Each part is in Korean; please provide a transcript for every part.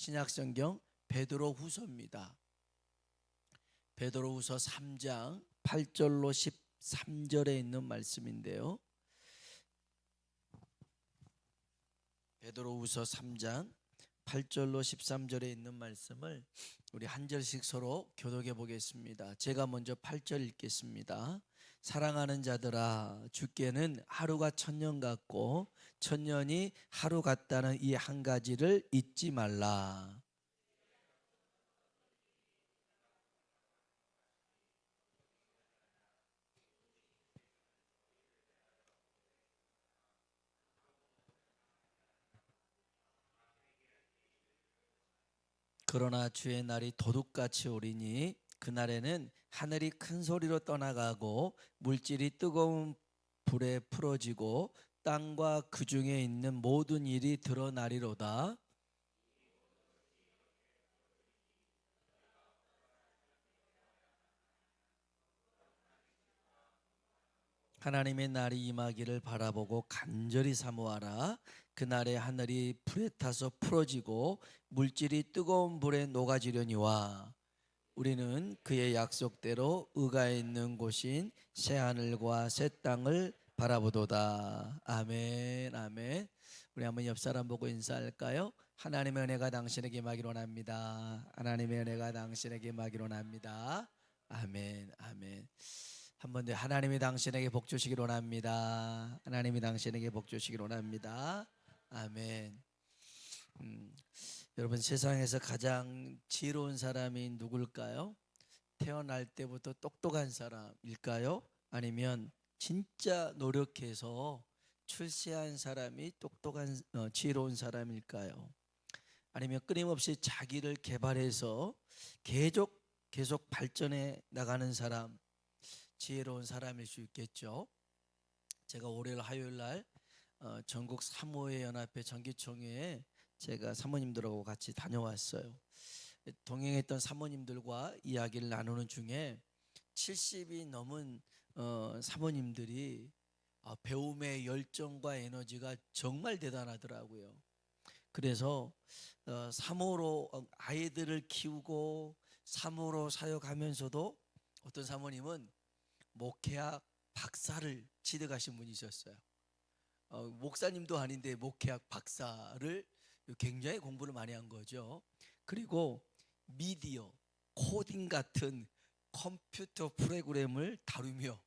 신약성경 베드로후서입니다. 베드로후서 3장 8절로 13절에 있는 말씀인데요. 베드로후서 3장 8절로 13절에 있는 말씀을 우리 한 절씩 서로 교독해 보겠습니다. 제가 먼저 8절 읽겠습니다. 사랑하는 자들아, 주께는 하루가 천년 같고 천년이 하루 같다는 이 한 가지를 잊지 말라. 그러나 주의 날이 도둑같이 오리니 그날에는 하늘이 큰 소리로 떠나가고 물질이 뜨거운 불에 풀어지고 땅과 그 중에 있는 모든 일이 드러나리로다. 하나님의 날이 임하기를 바라보고 간절히 사모하라. 그날에 하늘이 불에 타서 풀어지고 물질이 뜨거운 불에 녹아지려니와 우리는 그의 약속대로 의가 있는 곳인 새 하늘과 새 땅을 바라보도다. 아멘, 아멘. 우리 한번 옆 사람 보고 인사할까요? 하나님의 은혜가 당신에게 임하기를 원합니다. 하나님의 은혜가 당신에게 임하기를 원합니다. 아멘, 아멘. 한 번 더 하나님이 당신에게 복 주시기를 원합니다. 하나님이 당신에게 복 주시기를 원합니다. 아멘. 여러분, 세상에서 가장 지혜로운 사람이 누굴까요? 태어날 때부터 똑똑한 사람일까요? 아니면 진짜 노력해서 출세한 사람이 똑똑한 지혜로운 사람일까요? 아니면 끊임없이 자기를 개발해서 계속 발전해 나가는 사람, 지혜로운 사람일 수 있겠죠. 제가 월요일 화요일 날 전국 사모회 연합회 정기총회에 제가 사모님들하고 같이 다녀왔어요. 동행했던 사모님들과 이야기를 나누는 중에 70이 넘은 사모님들이 배움의 열정과 에너지가 정말 대단하더라고요. 그래서 사모로 아이들을 키우고 사모로 사역하면서도 어떤 사모님은 목회학 박사를 취득하신 분이 있었어요. 목사님도 아닌데 목회학 박사를 굉장히 공부를 많이 한 거죠. 그리고 미디어, 코딩 같은 컴퓨터 프로그램을 다루며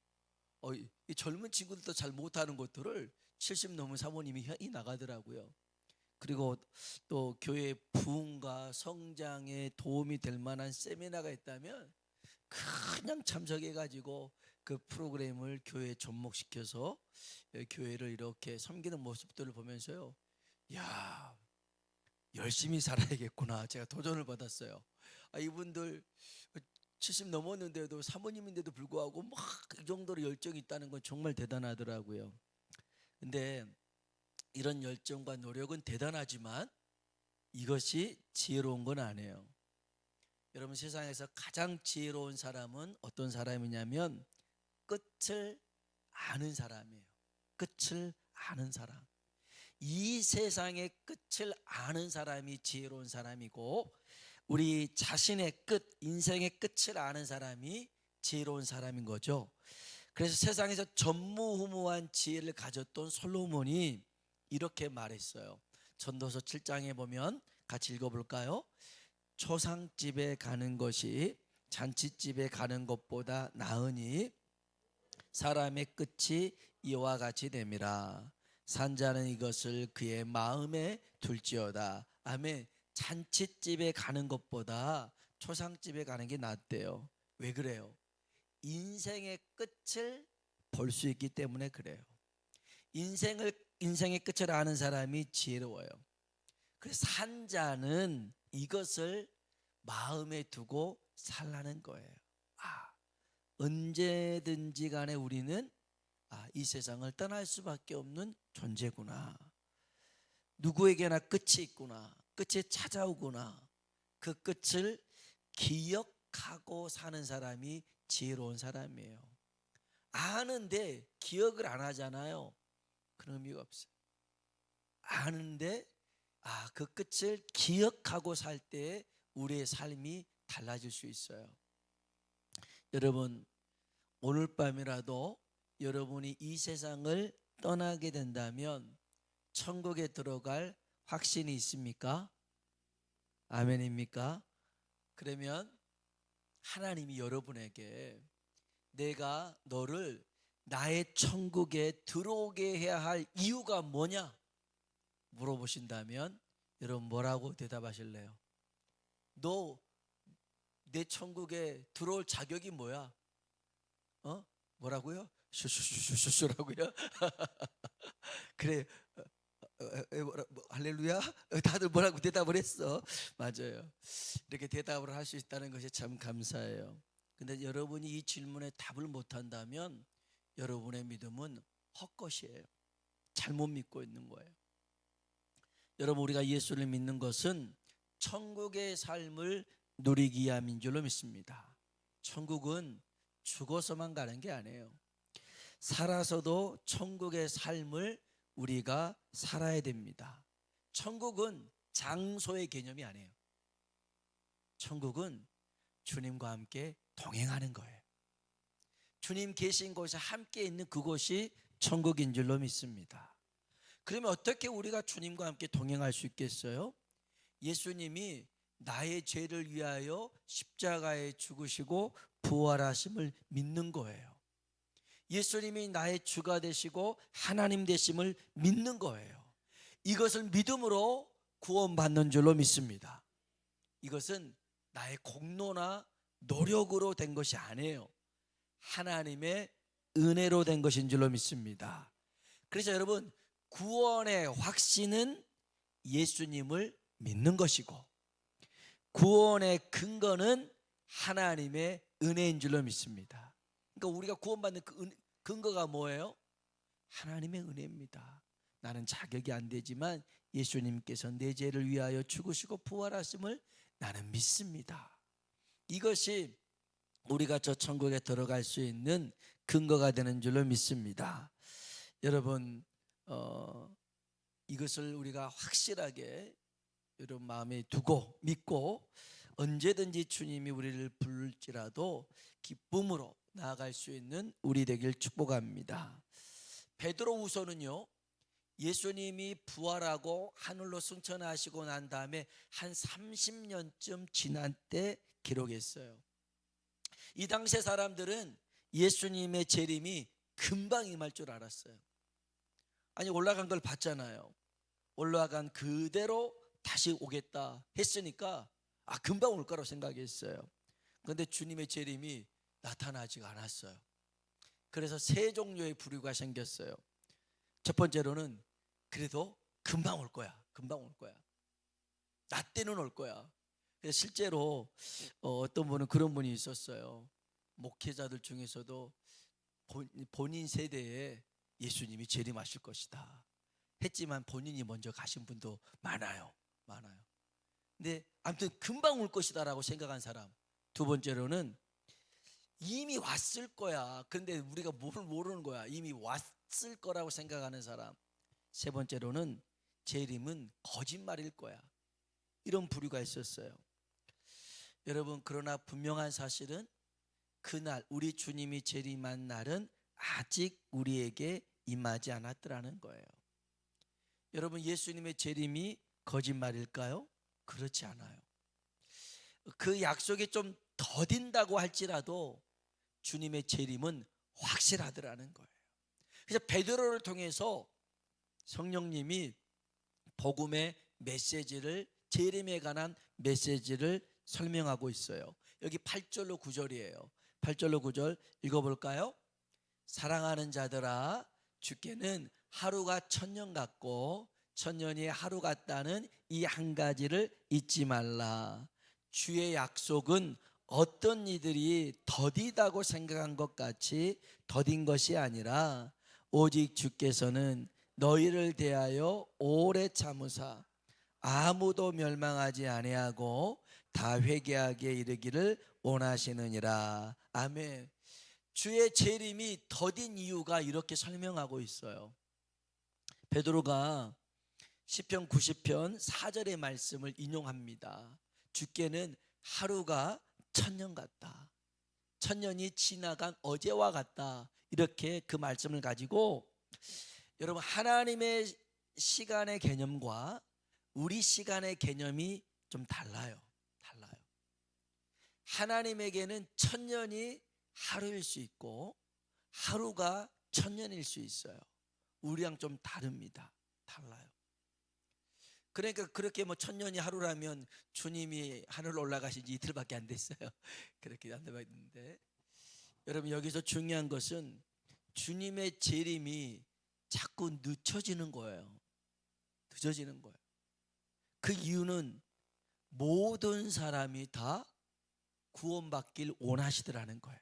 이 젊은 친구들도 잘 못하는 것들을 70 넘은 사모님이 해 나가더라고요. 그리고 또 교회 부흥과 성장에 도움이 될 만한 세미나가 있다면 그냥 참석해가지고 그 프로그램을 교회에 접목시켜서 교회를 이렇게 섬기는 모습들을 보면서요, 야, 열심히 살아야겠구나, 제가 도전을 받았어요. 이분들 70 넘었는데도 사모님인데도 불구하고 막 이 정도로 열정이 있다는 건 정말 대단하더라고요. 근데 이런 열정과 노력은 대단하지만 이것이 지혜로운 건 아니에요. 여러분, 세상에서 가장 지혜로운 사람은 어떤 사람이냐면 끝을 아는 사람이에요. 끝을 아는 사람. 이 세상의 끝을 아는 사람이 지혜로운 사람이고, 우리 자신의 끝, 인생의 끝을 아는 사람이 지혜로운 사람인 거죠. 그래서 세상에서 전무후무한 지혜를 가졌던 솔로몬이 이렇게 말했어요. 전도서 7장에 보면 같이 읽어볼까요? 초상집에 가는 것이 잔치집에 가는 것보다 나으니 사람의 끝이 이와 같이 됨이라. 산자는 이것을 그의 마음에 둘지어다. 아멘. 잔치집에 가는 것보다 초상집에 가는 게 낫대요. 왜 그래요? 인생의 끝을 볼 수 있기 때문에 그래요. 인생의 끝을 아는 사람이 지혜로워요. 그래서 산자는 이것을 마음에 두고 살라는 거예요. 언제든지 간에 우리는 이 세상을 떠날 수밖에 없는 존재구나. 누구에게나 끝이 있구나. 끝이 찾아오구나. 그 끝을 기억하고 사는 사람이 지혜로운 사람이에요. 아는데 기억을 안 하잖아요. 그런 의미가 없어요. 아는데 그 끝을 기억하고 살 때 우리의 삶이 달라질 수 있어요. 여러분, 오늘 밤이라도 여러분이 이 세상을 떠나게 된다면 천국에 들어갈 확신이 있습니까? 아멘입니까? 그러면 하나님이 여러분에게 내가 너를 나의 천국에 들어오게 해야 할 이유가 뭐냐 물어보신다면 여러분 뭐라고 대답하실래요? 너 내 천국에 들어올 자격이 뭐야? 뭐라고요? 슈슈슈슈슈라고요? 그래, 할렐루야? 다들 뭐라고 대답을 했어? 맞아요. 이렇게 대답을 할 수 있다는 것이 참 감사해요. 근데 여러분이 이 질문에 답을 못한다면 여러분의 믿음은 헛것이에요. 잘못 믿고 있는 거예요. 여러분, 우리가 예수를 믿는 것은 천국의 삶을 누리기 위함인 줄로 믿습니다. 천국은 죽어서만 가는 게 아니에요. 살아서도 천국의 삶을 우리가 살아야 됩니다. 천국은 장소의 개념이 아니에요. 천국은 주님과 함께 동행하는 거예요. 주님 계신 곳에 함께 있는 그곳이 천국인 줄로 믿습니다. 그러면 어떻게 우리가 주님과 함께 동행할 수 있겠어요? 예수님이 나의 죄를 위하여 십자가에 죽으시고 부활하심을 믿는 거예요. 예수님이 나의 주가 되시고 하나님 되심을 믿는 거예요. 이것을 믿음으로 구원받는 줄로 믿습니다. 이것은 나의 공로나 노력으로 된 것이 아니에요. 하나님의 은혜로 된 것인 줄로 믿습니다. 그래서 여러분, 구원의 확신은 예수님을 믿는 것이고 구원의 근거는 하나님의 은혜인 줄로 믿습니다. 그러니까 우리가 구원받는 그 근거가 뭐예요? 하나님의 은혜입니다. 나는 자격이 안 되지만 예수님께서 내 죄를 위하여 죽으시고 부활하심을 나는 믿습니다. 이것이 우리가 저 천국에 들어갈 수 있는 근거가 되는 줄로 믿습니다. 여러분, 이것을 우리가 확실하게 여러분 마음에 두고 믿고 언제든지 주님이 우리를 부를지라도 기쁨으로 나아갈 수 있는 우리 되길 축복합니다. 베드로후서는요, 예수님이 부활하고 하늘로 승천하시고 난 다음에 한 30년쯤 지난 때 기록했어요. 이 당시의 사람들은 예수님의 재림이 금방 임할 줄 알았어요. 아니, 올라간 걸 봤잖아요. 올라간 그대로 다시 오겠다 했으니까 금방 올 거라고 생각했어요. 그런데 주님의 재림이 나타나지가 않았어요. 그래서 세 종류의 부류가 생겼어요. 첫 번째로는 그래도 금방 올 거야. 금방 올 거야. 나 때는 올 거야. 그래서 실제로 어떤 분은 그런 분이 있었어요. 목회자들 중에서도 본인 세대에 예수님이 재림하실 것이다 했지만 본인이 먼저 가신 분도 많아요. 근데 아무튼 금방 올 것이다라고 생각한 사람. 두 번째로는 이미 왔을 거야. 그런데 우리가 뭘 모르는 거야. 이미 왔을 거라고 생각하는 사람. 세 번째로는 재림은 거짓말일 거야. 이런 부류가 있었어요. 여러분, 그러나 분명한 사실은 그날 우리 주님이 재림한 날은 아직 우리에게 임하지 않았더라는 거예요. 여러분, 예수님의 재림이 거짓말일까요? 그렇지 않아요. 그 약속이 좀 더딘다고 할지라도 주님의 재림은 확실하더라는 거예요. 그래서 베드로를 통해서 성령님이 복음의 메시지를, 재림에 관한 메시지를 설명하고 있어요. 여기 8절로 9절이에요. 8절로 9절 읽어볼까요? 사랑하는 자들아, 주께는 하루가 1000년 같고 1000년이 하루 같다는 이 한 가지를 잊지 말라. 주의 약속은 어떤 이들이 더디다고 생각한 것 같이 더딘 것이 아니라 오직 주께서는 너희를 대하여 오래 참으사 아무도 멸망하지 아니하고 다 회개하게 이르기를 원하시느니라. 아멘. 주의 재림이 더딘 이유가 이렇게 설명하고 있어요. 베드로가 시편 90편 4절의 말씀을 인용합니다. 주께는 하루가 천년 같다. 천년이 지나간 어제와 같다. 이렇게 그 말씀을 가지고 여러분, 하나님의 시간의 개념과 우리 시간의 개념이 좀 달라요. 하나님에게는 천년이 하루일 수 있고 하루가 천년일 수 있어요. 우리랑 좀 다릅니다. 달라요. 그러니까 그렇게 뭐 천년이 하루라면 주님이 하늘로 올라가신 지 이틀밖에 안 됐어요. 그렇게 안 돼봤는데, 여러분, 여기서 중요한 것은 주님의 재림이 자꾸 늦춰지는 거예요. 늦어지는 거예요. 그 이유는 모든 사람이 다 구원받길 원하시더라는 거예요.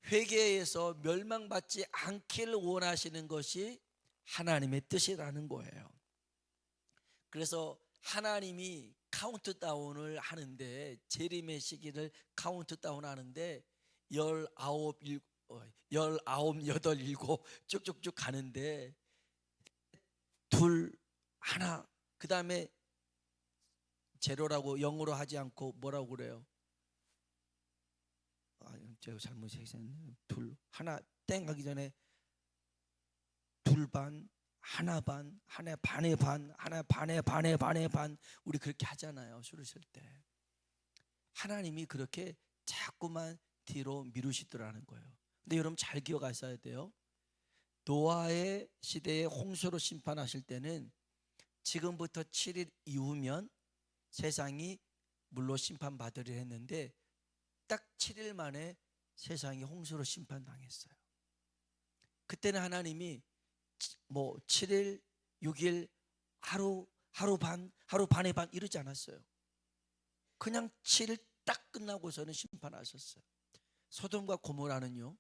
회개에서 멸망받지 않기를 원하시는 것이 하나님의 뜻이라는 거예요. 그래서 하나님이 카운트다운을 하는데, 재림의 시기를 카운트다운 하는데 19, 8, 7 쭉쭉쭉 가는데 둘, 하나, 그 다음에 제로라고 영어로 하지 않고 뭐라고 그래요? 제가 잘못했네요. 둘, 하나 땡 하기 전에 둘 반, 하나 반, 하나 반의 반, 하나 반의 반의 반의 반, 우리 그렇게 하잖아요. 술을 쉴 때. 하나님이 그렇게 자꾸만 뒤로 미루시더라는 거예요. 근데 여러분 잘 기억하셔야 돼요. 노아의 시대에 홍수로 심판하실 때는 지금부터 7일 이후면 세상이 물로 심판받으려 했는데 딱 7일 만에 세상이 홍수로 심판당했어요. 그때는 하나님이 뭐 7일, 6일, 하루 반, 하루 반의 반 이러지 않았어요. 그냥 7일 딱 끝나고서는 심판하셨어요. 소돔과 고모라는요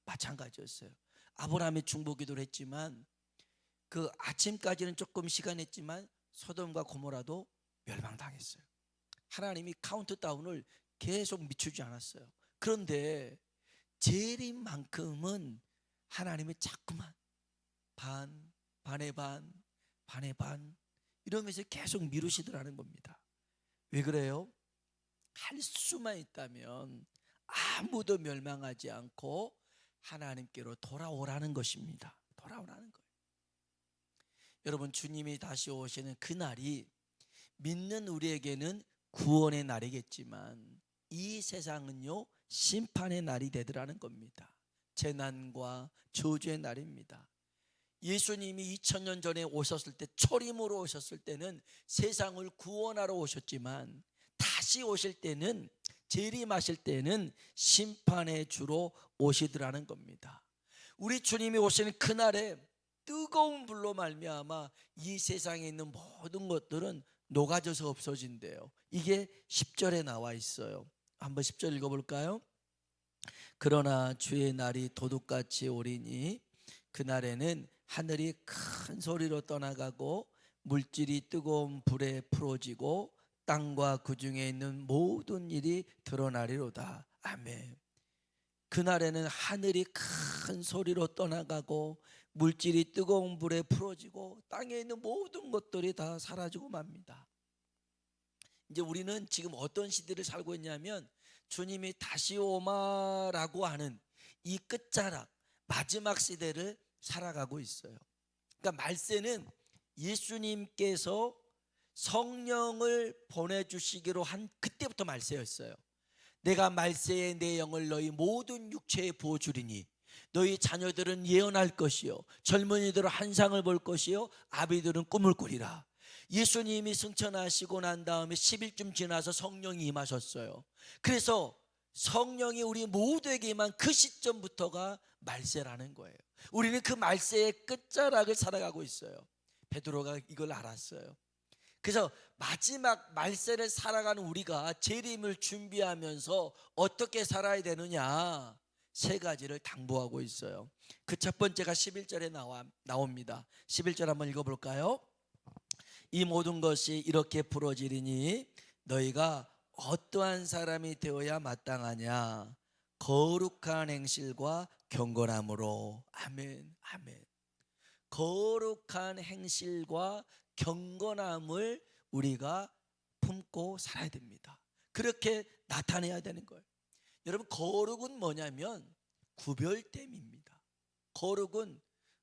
마찬가지였어요. 아브라함의 중보기도를 했지만 그 아침까지는 조금 시간했지만 소돔과 고모라도 멸망당했어요. 하나님이 카운트다운을 계속 미추지 않았어요. 그런데 재림만큼은 하나님이 자꾸만 반, 반의 반, 반의 반 이러면서 계속 미루시더라는 겁니다. 왜 그래요? 할 수만 있다면 아무도 멸망하지 않고 하나님께로 돌아오라는 것입니다. 돌아오라는 거예요. 여러분, 주님이 다시 오시는 그날이 믿는 우리에게는 구원의 날이겠지만 이 세상은요 심판의 날이 되더라는 겁니다. 재난과 저주의 날입니다. 예수님이 2000년 전에 오셨을 때, 초림으로 오셨을 때는 세상을 구원하러 오셨지만 다시 오실 때는, 재림하실 때는 심판의 주로 오시더라는 겁니다. 우리 주님이 오시는 그날에 뜨거운 불로 말미암아 이 세상에 있는 모든 것들은 녹아져서 없어진대요. 이게 10절에 나와 있어요. 한번 10절 읽어볼까요? 그러나 주의 날이 도둑같이 오리니 그날에는 하늘이 큰 소리로 떠나가고 물질이 뜨거운 불에 풀어지고 땅과 그 중에 있는 모든 일이 드러나리로다. 아멘. 그날에는 하늘이 큰 소리로 떠나가고 물질이 뜨거운 불에 풀어지고 땅에 있는 모든 것들이 다 사라지고 맙니다. 이제 우리는 지금 어떤 시대를 살고 있냐면 주님이 다시 오마라고 하는 이 끝자락 마지막 시대를 살아가고 있어요. 그러니까 말세는 예수님께서 성령을 보내주시기로 한 그때부터 말세였어요. 내가 말세에 내 영을 너희 모든 육체에 부어주리니 너희 자녀들은 예언할 것이요 젊은이들은 환상을 볼 것이요 아비들은 꿈을 꾸리라. 예수님이 승천하시고 난 다음에 10일쯤 지나서 성령이 임하셨어요. 그래서 성령이 우리 모두에게 임한 그 시점부터가 말세라는 거예요. 우리는 그 말세의 끝자락을 살아가고 있어요. 베드로가 이걸 알았어요. 그래서 마지막 말세를 살아가는 우리가 재림을 준비하면서 어떻게 살아야 되느냐, 세 가지를 당부하고 있어요. 그 첫 번째가 11절에 나옵니다. 11절 한번 읽어볼까요? 이 모든 것이 이렇게 부러지리니 너희가 어떠한 사람이 되어야 마땅하냐? 거룩한 행실과 경건함으로. 아멘, 아멘. 거룩한 행실과 경건함을 우리가 품고 살아야 됩니다. 그렇게 나타내야 되는 거예요. 여러분, 거룩은 뭐냐면 구별됨입니다. 거룩은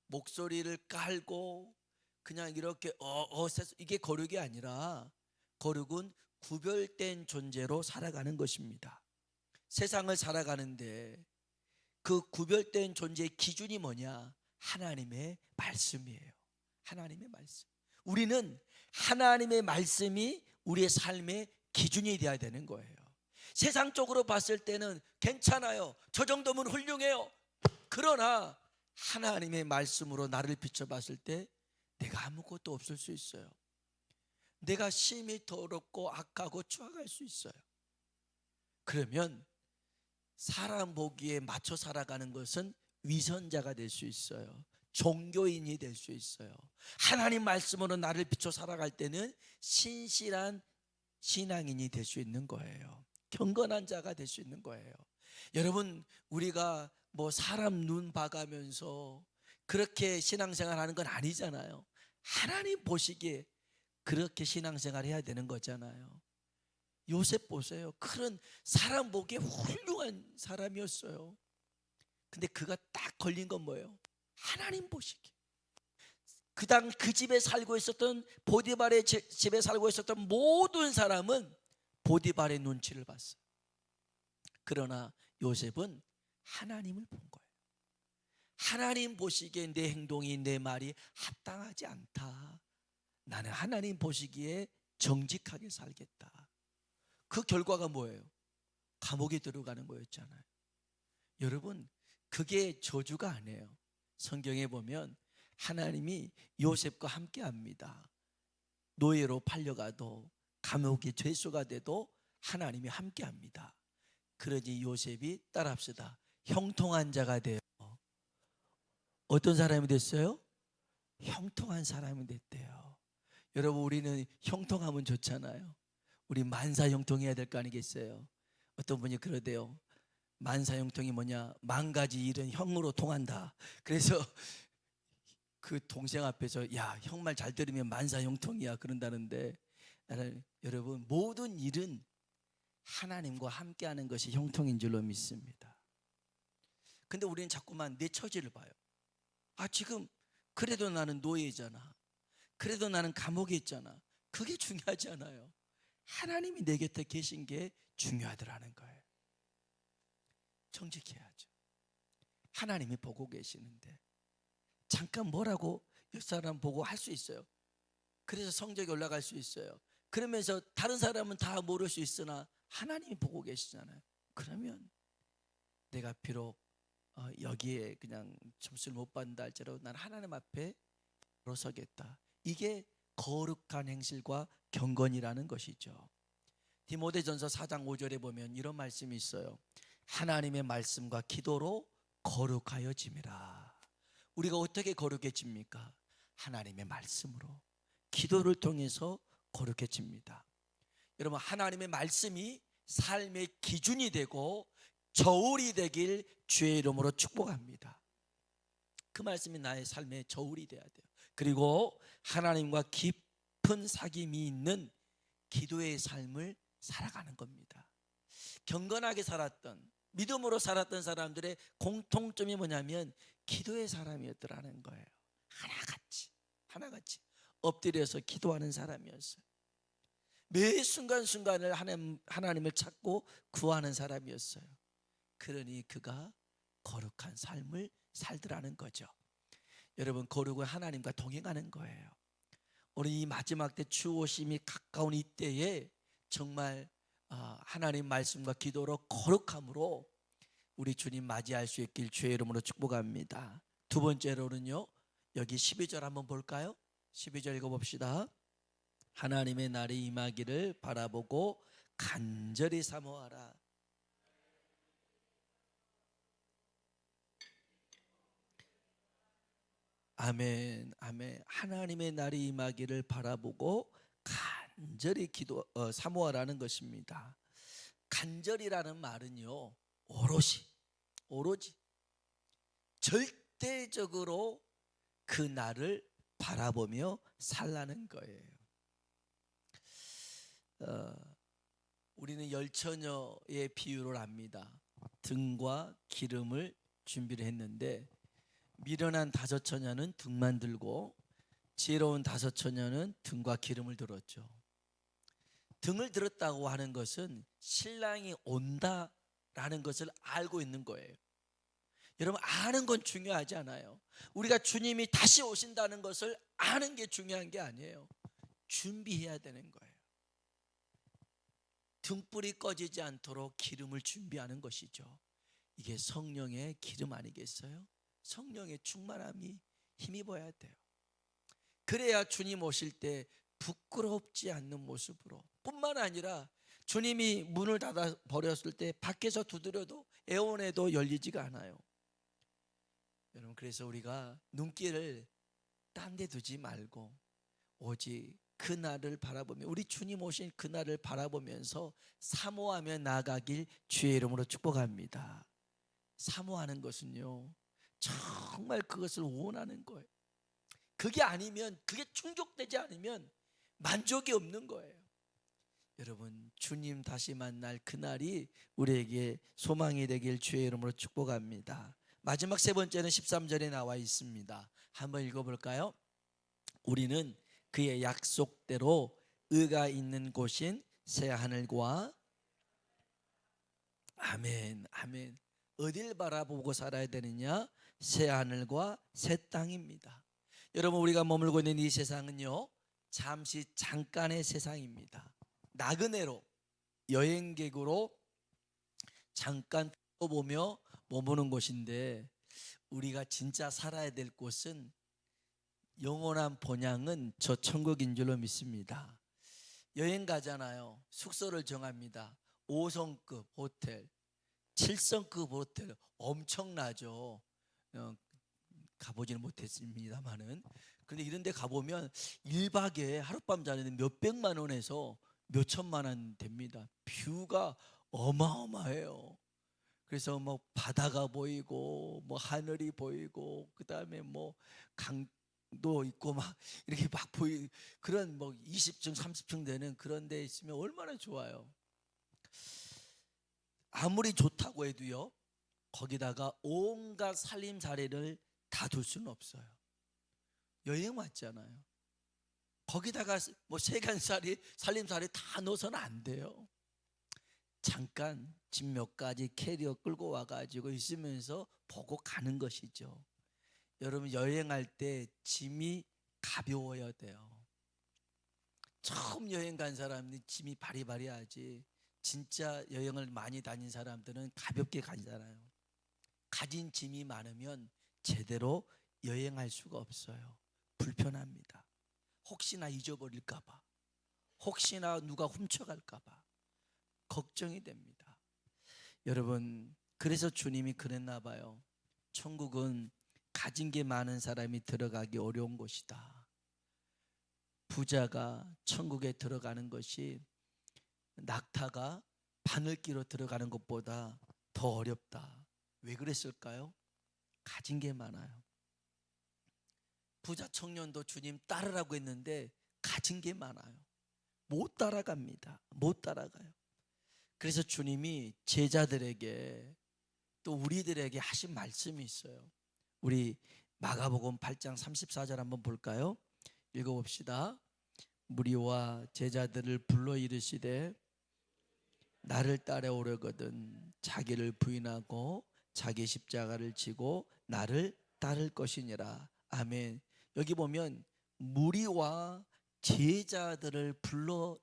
목소리를 깔고 그냥 이렇게 이게 거룩이 아니라, 거룩은 구별된 존재로 살아가는 것입니다. 세상을 살아가는데 그 구별된 존재의 기준이 뭐냐? 하나님의 말씀이에요. 하나님의 말씀. 우리는 하나님의 말씀이 우리의 삶의 기준이 되어야 되는 거예요. 세상적으로 봤을 때는 괜찮아요, 저 정도면 훌륭해요. 그러나 하나님의 말씀으로 나를 비춰봤을 때 내가 아무것도 없을 수 있어요. 내가 심히 더럽고 악하고 추악할 수 있어요. 그러면 사람 보기에 맞춰 살아가는 것은 위선자가 될 수 있어요. 종교인이 될 수 있어요. 하나님 말씀으로 나를 비춰 살아갈 때는 신실한 신앙인이 될 수 있는 거예요. 경건한 자가 될 수 있는 거예요. 여러분, 우리가 뭐 사람 눈 봐가면서 그렇게 신앙생활 하는 건 아니잖아요. 하나님 보시기에 그렇게 신앙생활 해야 되는 거잖아요. 요셉 보세요. 그런 사람 보기에 훌륭한 사람이었어요. 근데 그가 딱 걸린 건 뭐예요? 하나님 보시기에. 그 집에 살고 있었던, 보디발의 집에 살고 있었던 모든 사람은 보디발의 눈치를 봤어요. 그러나 요셉은 하나님을 본 거예요. 하나님 보시기에 내 행동이, 내 말이 합당하지 않다. 나는 하나님 보시기에 정직하게 살겠다. 그 결과가 뭐예요? 감옥에 들어가는 거였잖아요. 여러분, 그게 저주가 아니에요. 성경에 보면 하나님이 요셉과 함께 합니다. 노예로 팔려가도, 감옥의 죄수가 돼도 하나님이 함께 합니다. 그러니 요셉이, 따라합시다, 형통한 자가 돼요. 어떤 사람이 됐어요? 형통한 사람이 됐대요. 여러분, 우리는 형통하면 좋잖아요. 우리 만사 형통해야 될 거 아니겠어요? 어떤 분이 그러대요. 만사 형통이 뭐냐? 만 가지 일은 형으로 통한다. 그래서 그 동생 앞에서 야, 형 말 잘 들으면 만사 형통이야 그런다는데, 나는 여러분, 모든 일은 하나님과 함께하는 것이 형통인 줄로 믿습니다. 근데 우리는 자꾸만 내 처지를 봐요. 지금 그래도 나는 노예잖아. 그래도 나는 감옥에 있잖아. 그게 중요하지 않아요. 하나님이 내 곁에 계신 게 중요하더라는 거예요. 정직해야죠. 하나님이 보고 계시는데 잠깐 뭐라고 옆 사람 보고 할 수 있어요. 그래서 성적이 올라갈 수 있어요. 그러면서 다른 사람은 다 모를 수 있으나 하나님이 보고 계시잖아요. 그러면 내가 비록 여기에 그냥 점수를 못 받는다 할지라도 난 하나님 앞에 서겠다. 이게 거룩한 행실과 경건이라는 것이죠. 디모데전서 4장 5절에 보면 이런 말씀이 있어요. 하나님의 말씀과 기도로 거룩하여짐이라. 우리가 어떻게 거룩해집니까? 하나님의 말씀으로, 기도를 통해서 거룩해집니다. 여러분, 하나님의 말씀이 삶의 기준이 되고 저울이 되길 주의 이름으로 축복합니다. 그 말씀이 나의 삶의 저울이 돼야 돼요. 그리고 하나님과 깊은 사귐이 있는 기도의 삶을 살아가는 겁니다. 경건하게 살았던, 믿음으로 살았던 사람들의 공통점이 뭐냐면 기도의 사람이었더라는 거예요. 하나같이 엎드려서 기도하는 사람이었어요. 매 순간순간을 하나님을 찾고 구하는 사람이었어요. 그러니 그가 거룩한 삶을 살더라는 거죠. 여러분, 거룩은 하나님과 동행하는 거예요. 오늘 이 마지막 때 주 오심이 가까운 이때에 정말 하나님 말씀과 기도로 거룩함으로 우리 주님 맞이할 수 있길 주의 이름으로 축복합니다. 두 번째로는요, 여기 12절 한번 볼까요? 12절 읽어봅시다. 하나님의 날이 임하기를 바라보고 간절히 사모하라. 아멘, 아멘. 하나님의 날이 임하기를 바라보고 간절히 사모하라는 것입니다. 간절이라는 말은요, 오로지 절대적으로 그 날을 바라보며 살라는 거예요. 우리는 열처녀의 비유를 압니다. 등과 기름을 준비를 했는데 미련한 다섯 처녀는 등만 들고 지혜로운 다섯 처녀는 등과 기름을 들었죠. 등을 들었다고 하는 것은 신랑이 온다라는 것을 알고 있는 거예요. 여러분, 아는 건 중요하지 않아요. 우리가 주님이 다시 오신다는 것을 아는 게 중요한 게 아니에요. 준비해야 되는 거예요. 등불이 꺼지지 않도록 기름을 준비하는 것이죠. 이게 성령의 기름 아니겠어요? 성령의 충만함이 힘입어야 돼요. 그래야 주님 오실 때 부끄럽지 않는 모습으로, 뿐만 아니라 주님이 문을 닫아 버렸을 때 밖에서 두드려도 애원해도 열리지가 않아요. 여러분, 그래서 우리가 눈길을 딴 데 두지 말고 오직 그날을 바라보며, 우리 주님 오신 그날을 바라보면서 사모하며 나아가길 주의 이름으로 축복합니다. 사모하는 것은요, 정말 그것을 원하는 거예요. 그게 아니면, 그게 충족되지 않으면 만족이 없는 거예요. 여러분, 주님 다시 만날 그날이 우리에게 소망이 되길 주의 이름으로 축복합니다. 마지막 세 번째는 13절에 나와 있습니다. 한번 읽어볼까요? 우리는 그의 약속대로 의가 있는 곳인 새 하늘과, 아멘, 아멘. 어딜 바라보고 살아야 되느냐? 새 하늘과 새 땅입니다. 여러분, 우리가 머물고 있는 이 세상은요, 잠시 잠깐의 세상입니다. 나그네로, 여행객으로 잠깐 보며 머무는 곳인데, 우리가 진짜 살아야 될 곳은, 영원한 본향은 저 천국인 줄로 믿습니다. 여행 가잖아요. 숙소를 정합니다. 5성급 호텔, 7성급 호텔, 엄청나죠. 가보지는 못했습니다만은, 그런데 이런 데 가보면 1박에 하룻밤 자는데 몇백만 원에서 몇천만 원 됩니다. 뷰가 어마어마해요. 그래서 뭐 바다가 보이고 뭐 하늘이 보이고, 그 다음에 뭐 강도 있고 막 이렇게 막 보이, 그런 뭐 20층 30층 되는 그런 데 있으면 얼마나 좋아요. 아무리 좋다고 해도요, 거기다가 온갖 살림살이를 다 둘 수는 없어요. 여행 왔잖아요. 거기다가 뭐 세간살이 살림살이 다 넣어서는 안 돼요. 잠깐 집 몇 가지 캐리어 끌고 와가지고 있으면서 보고 가는 것이죠. 여러분, 여행할 때 짐이 가벼워야 돼요. 처음 여행 간 사람이 짐이 바리바리하지, 진짜 여행을 많이 다닌 사람들은 가볍게 가잖아요. 가진 짐이 많으면 제대로 여행할 수가 없어요. 불편합니다. 혹시나 잊어버릴까봐, 혹시나 누가 훔쳐갈까봐 걱정이 됩니다. 여러분, 그래서 주님이 그랬나 봐요. 천국은 가진 게 많은 사람이 들어가기 어려운 곳이다. 부자가 천국에 들어가는 것이 낙타가 바늘기로 들어가는 것보다 더 어렵다. 왜 그랬을까요? 가진 게 많아요. 부자 청년도 주님 따르라고 했는데 가진 게 많아요. 못 따라갑니다. 못 따라가요. 그래서 주님이 제자들에게, 또 우리들에게 하신 말씀이 있어요. 우리 마가복음 8장 34절 한번 볼까요? 읽어봅시다. 무리와 제자들을 불러 이르시되 나를 따라오려거든 자기를 부인하고 자기 십자가를 지고 나를 따를 것이니라. 아멘. 여기 보면 무리와 제자들을 불러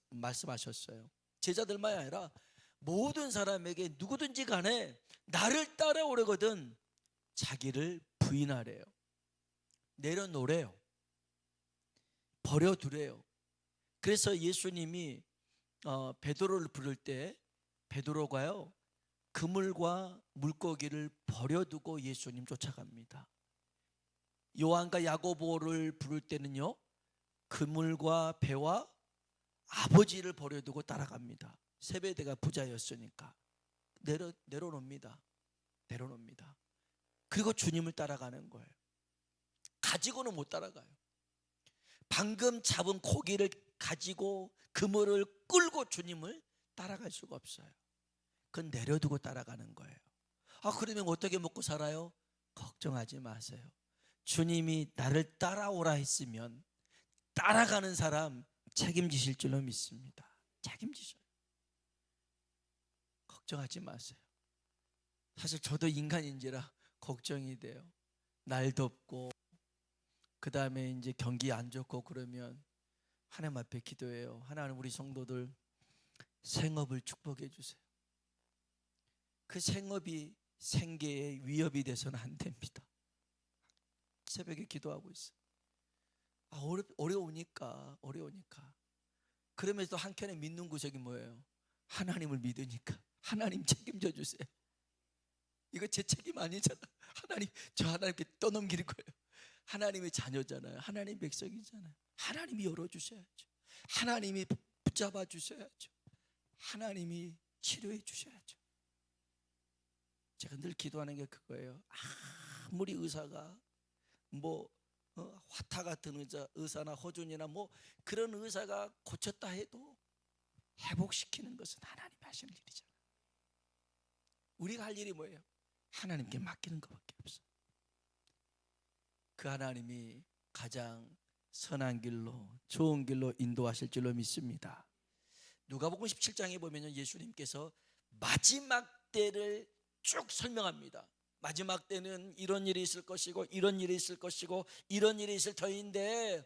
말씀하셨어요. 제자들만이 아니라 모든 사람에게 누구든지 간에 나를 따라오려거든 자기를 부인하래요. 내려놓으래요. 버려두래요. 그래서 예수님이 베드로를 부를 때 베드로가요, 그물과 물고기를 버려두고 예수님 쫓아갑니다. 요한과 야고보를 부를 때는요, 그물과 배와 아버지를 버려두고 따라갑니다. 세베대가 부자였으니까 내려놓습니다. 내려놓습니다. 그리고 주님을 따라가는 거예요. 가지고는 못 따라가요. 방금 잡은 고기를 가지고 그물을 끌고 주님을 따라갈 수가 없어요. 그건 내려두고 따라가는 거예요. 그러면 어떻게 먹고 살아요? 걱정하지 마세요. 주님이 나를 따라오라 했으면 따라가는 사람 책임지실 줄로 믿습니다. 책임지셔요. 걱정하지 마세요. 사실 저도 인간인지라 걱정이 돼요. 날 덥고 그 다음에 이제 경기 안 좋고 그러면 하나님 앞에 기도해요. 하나님, 우리 성도들 생업을 축복해 주세요. 그 생업이 생계에 위협이 돼서는 안 됩니다. 새벽에 기도하고 있어요. 어려우니까. 그러면서 한켠에 믿는 구석이 뭐예요? 하나님을 믿으니까 하나님 책임져 주세요. 이거 제 책임 아니잖아. 저 하나님께 떠넘기는 거예요. 하나님의 자녀잖아요. 하나님 백성이잖아요. 하나님이 열어주셔야죠. 하나님이 붙잡아 주셔야죠. 하나님이 치료해 주셔야죠. 제가 늘 기도하는 게 그거예요. 아무리 의사가 화타 같은 의사나 허준이나 그런 의사가 고쳤다 해도 회복시키는 것은 하나님이 하시는 일이잖아요. 우리가 할 일이 뭐예요? 하나님께 맡기는 것밖에 없어요. 그 하나님이 가장 선한 길로, 좋은 길로 인도하실 줄로 믿습니다. 누가복음 17장에 보면 예수님께서 마지막 때를 쭉 설명합니다. 마지막 때는 이런 일이 있을 것이고 이런 일이 있을 것이고 이런 일이 있을 터인데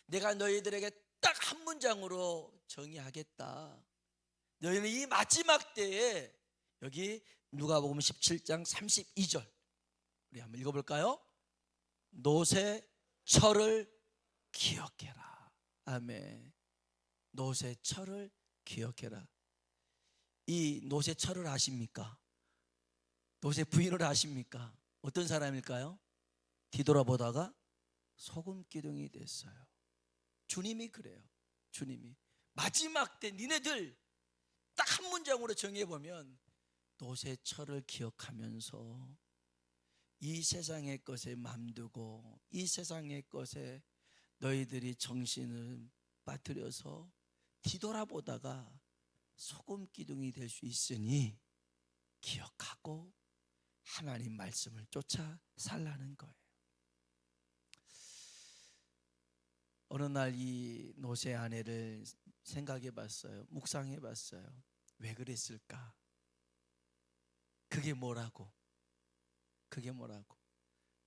내가 너희들에게 딱 한 문장으로 정의하겠다. 너희는 이 마지막 때에, 여기 누가복음 17장 32절 우리 한번 읽어볼까요? 노새철을 기억해라. 아멘. 노새철을 기억해라. 이 노새철을 아십니까? 노새 부인을 아십니까? 어떤 사람일까요? 뒤돌아보다가 소금 기둥이 됐어요. 주님이 그래요. 주님이 마지막 때 니네들 딱 한 문장으로 정해보면 노새철을 기억하면서 이 세상의 것에 맘두고 이 세상의 것에 너희들이 정신을 빠뜨려서 뒤돌아보다가 소금 기둥이 될 수 있으니 기억하고 하나님 말씀을 쫓아 살라는 거예요. 어느 날 이 노새 아내를 생각해 봤어요. 묵상해 봤어요. 왜 그랬을까? 그게 뭐라고?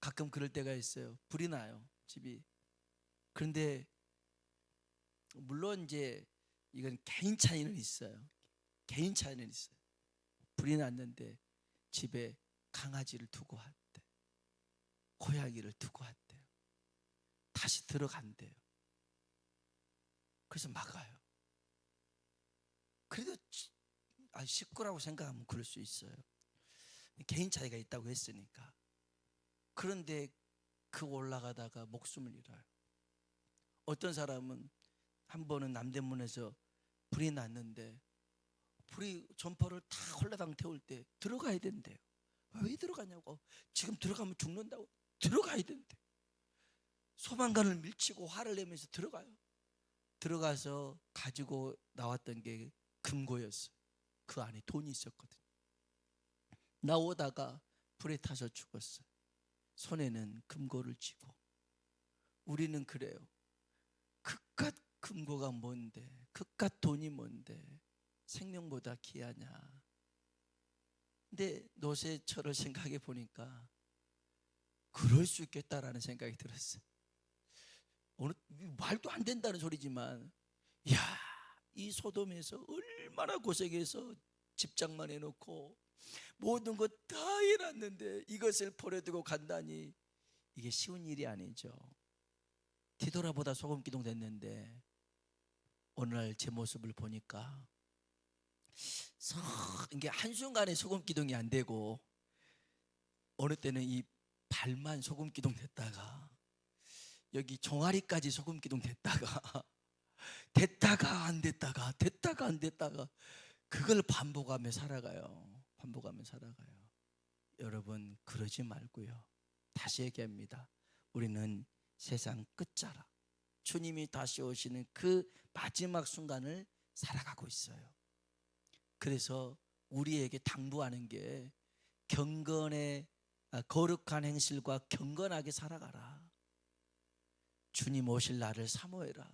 가끔 그럴 때가 있어요. 불이 나요, 집이. 그런데 물론 이제 이건 개인 차이는 있어요. 불이 났는데 집에 강아지를 두고 왔대. 고양이를 두고 왔대요. 다시 들어간대요. 그래서 막아요. 그래도 식구라고 생각하면 그럴 수 있어요. 개인 차이가 있다고 했으니까. 그런데 그 올라가다가 목숨을 잃어요. 어떤 사람은 한 번은 남대문에서 불이 났는데 불이 점퍼를 다 홀라당 태울 때 들어가야 된대요. 왜 들어가냐고. 지금 들어가면 죽는다고. 들어가야 된대. 소방관을 밀치고 화를 내면서 들어가요. 들어가서 가지고 나왔던 게 금고였어요. 그 안에 돈이 있었거든요. 나오다가 불에 타서 죽었어요. 손에는 금고를 쥐고. 우리는 그래요. 그깟 금고가 뭔데, 그깟 돈이 뭔데 생명보다 귀하냐. 근데 노새철을 생각해 보니까 그럴 수 있겠다라는 생각이 들었어요. 말도 안 된다는 소리지만, 이 소돔에서 얼마나 고생해서 집장만 해놓고 모든 것 다 해놨는데 이것을 버려두고 간다니, 이게 쉬운 일이 아니죠. 뒤돌아보다 소금 기둥 됐는데 오늘 제 모습을 보니까 이게 한순간에 소금 기둥이 안 되고 어느 때는 이 발만 소금 기둥 됐다가 여기 종아리까지 소금 기둥 됐다가 됐다가 안 됐다가 그걸 반복하며 살아가요. 여러분, 그러지 말고요. 다시 얘기합니다. 우리는 세상 끝자락, 주님이 다시 오시는 그 마지막 순간을 살아가고 있어요. 그래서 우리에게 당부하는 게 거룩한 행실과 경건하게 살아가라. 주님 오실 날을 사모해라.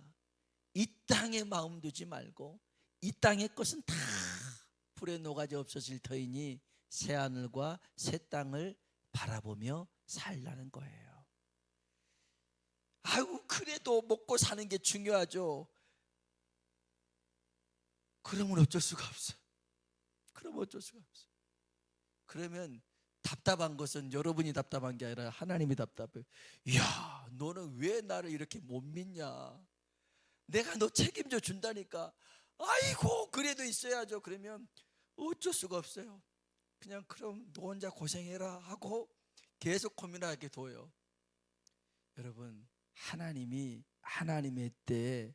이 땅에 마음 두지 말고 이 땅의 것은 다 불에 녹아지 없어질 터이니 새 하늘과 새 땅을 바라보며 살라는 거예요. 아이고 그래도 먹고 사는 게 중요하죠. 그러면 어쩔 수가 없어요. 그러면 어쩔 수가 없어요. 그러면 답답한 것은 여러분이 답답한 게 아니라 하나님이 답답해요. 이야, 너는 왜 나를 이렇게 못 믿냐? 내가 너 책임져 준다니까. 아이고 그래도 있어야죠. 그러면 어쩔 수가 없어요. 그냥 그럼 너 혼자 고생해라 하고 계속 고민하게 둬요. 여러분, 하나님이 하나님의 때에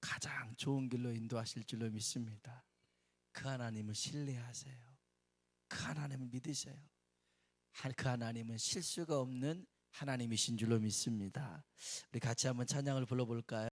가장 좋은 길로 인도하실 줄로 믿습니다. 그 하나님을 신뢰하세요. 그 하나님을 믿으세요. 그 하나님은 실수가 없는 하나님이신 줄로 믿습니다. 우리 같이 한번 찬양을 불러볼까요?